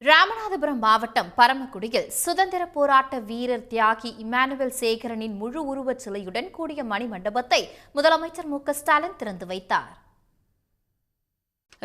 ராமநாதபுரம் மாவட்டம் பரமக்குடியில் சுதந்திர போராட்ட வீரர் தியாகி இமானுவேல் சேகரனின் முழு உருவச் சிலையுடன் கூடிய மணிமண்டபத்தை முதலமைச்சர் மு.க.ஸ்டாலின் திறந்து வைத்தார்.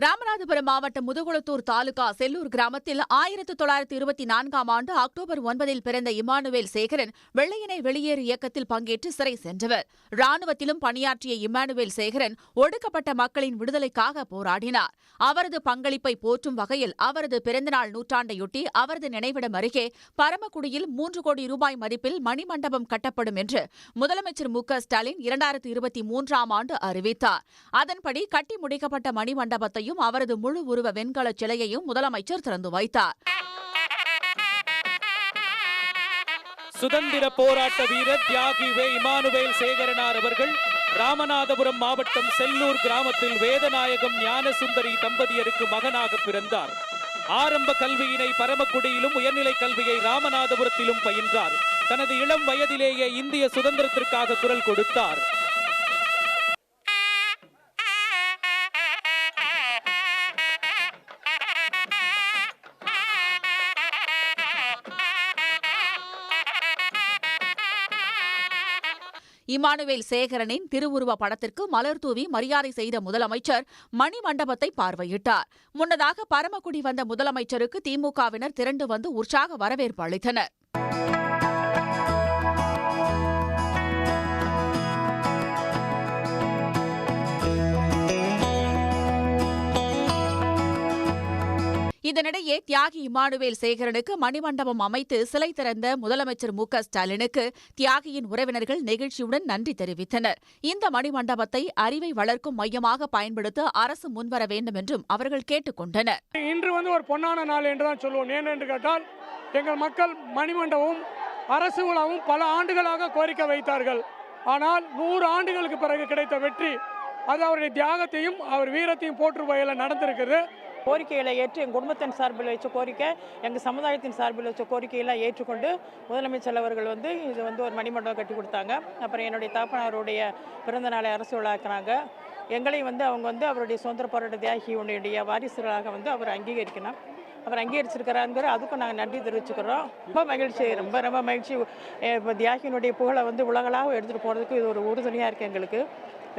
ராமநாதபுரம் மாவட்டம் முதுகுளத்தூர் தாலுகா செல்லூர் கிராமத்தில் 1924ஆம் ஆண்டு அக்டோபர் 9 பிறந்த இமானுவேல் சேகரன் வெள்ளையனை வெளியேறு இயக்கத்தில் பங்கேற்று சிறை சென்றவர். ராணுவத்திலும் பணியாற்றிய இமானுவேல் சேகரன் ஒடுக்கப்பட்ட மக்களின் விடுதலைக்காக போராடினார். அவரது பங்களிப்பை போற்றும் வகையில் அவரது பிறந்தநாள் நூற்றாண்டையொட்டி அவரது நினைவிடம் அருகே பரமக்குடியில் 3 கோடி ரூபாய் மதிப்பில் மணிமண்டபம் கட்டப்படும் என்று முதலமைச்சர் மு.க.ஸ்டாலின் 2023ஆம் ஆண்டு அறிவித்தார். அதன்படி கட்டி முடிக்கப்பட்ட மணிமண்டபத்தை அவரது முழு உருவ வெண்கல சிலையையும் முதலமைச்சர் திறந்து வைத்தார். சுதந்திர போராட்ட வீரர் தியாகி இமானுவேல் சேகரனார் அவர்கள் ராமநாதபுரம் மாவட்டம் செல்லூர் கிராமத்தில் வேதநாயகம் ஞானசுந்தரி தம்பதியருக்கு மகனாக பிறந்தார். ஆரம்ப கல்வியினை பரமக்குடியிலும் உயர்நிலை கல்வியை ராமநாதபுரத்திலும் பயின்றார். தனது இளம் வயதிலேயே இந்திய சுதந்திரத்திற்காக குரல் கொடுத்தார். இமானுவேல் சேகரனின் திருவுருவ படத்திற்கு மலர் தூவி மரியாதை செய்த முதலமைச்சர் மணிமண்டபத்தை பார்வையிட்டார். முன்னதாக பரமக்குடி வந்த முதலமைச்சருக்கு திமுகவினர் திரண்டு வந்து உற்சாக வரவேற்பு அளித்தனர். இதனிடையே தியாகி இமானுவேல் சேகரனுக்கு மணிமண்டபம் அமைத்து சிலை திறந்த முதலமைச்சர் மு.க.ஸ்டாலினுக்கு தியாகியின் உறவினர்கள் நெகிழ்ச்சியுடன் நன்றி தெரிவித்தனர். இந்த மணிமண்டபத்தை அறிவை வளர்க்கும் மையமாக பயன்படுத்த அரசு முன்வர வேண்டும் என்றும் அவர்கள் கேட்டுக் கொண்டனர். இன்று ஒரு பொன்னான நாள் என்றுதான் சொல்லுவோம். ஏனென்று கேட்டால் எங்கள் மக்கள் மணிமண்டபமும் அரசு விழாவும் பல ஆண்டுகளாக கோரிக்கை வைத்தார்கள். ஆனால் 100 ஆண்டுகளுக்கு பிறகு கிடைத்த வெற்றி அது அவருடைய தியாகத்தையும் அவர் வீரத்தையும் போற்றும் வகையில் நடந்திருக்கிறது. கோரிக்கைகளை ஏற்று எங்கள் குடும்பத்தின் சார்பில் வச்ச கோரிக்கை, எங்கள் சமுதாயத்தின் சார்பில் வச்ச கோரிக்கையெல்லாம் ஏற்றுக்கொண்டு முதலமைச்சர் அவர்கள் இது ஒரு மணிமண்டபம் கட்டி கொடுத்தாங்க. அப்புறம் என்னுடைய தாப்பனாருடைய பிறந்த நாளை அரசு விழாக்குறாங்க. எங்களையும் அவங்க அவருடைய சுதந்திர போராட்ட தியாகியுடைய வாரிசுகளாக அவர் அங்கீகரிக்கணும். அவர் அங்கீகரிச்சிருக்கிறாங்கிற அதுக்கும் நாங்கள் நன்றி தெரிவிச்சுக்கிறோம். ரொம்ப மகிழ்ச்சி, ரொம்ப மகிழ்ச்சி. இப்போ தியாகியினுடைய புகழை உலகளாக எடுத்துகிட்டு போகிறதுக்கு இது ஒரு உறுதுணையாக இருக்குது. எங்களுக்கு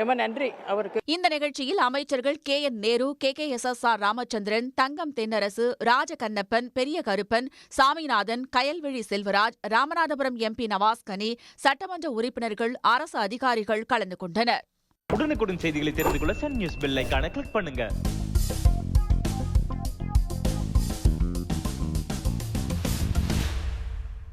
ரொம்ப நன்றி அவருக்கு. இந்த நிகழ்ச்சியில் அமைச்சர்கள் KN நேரு, KKSSR ராமச்சந்திரன், தங்கம் தென்னரசு, ராஜகண்ணப்பன், பெரிய கருப்பன், சாமிநாதன், கயல்விழி செல்வராஜ், ராமநாதபுரம் MP நவாஸ்கனி, சட்டமன்ற உறுப்பினர்கள், அரசு அதிகாரிகள் கலந்து கொண்டனர். உடனுக்குடன் செய்திகளை தெரிந்து கொள்ள சன் நியூஸ் பெல் ஐகானை கிளிக் பண்ணுங்க.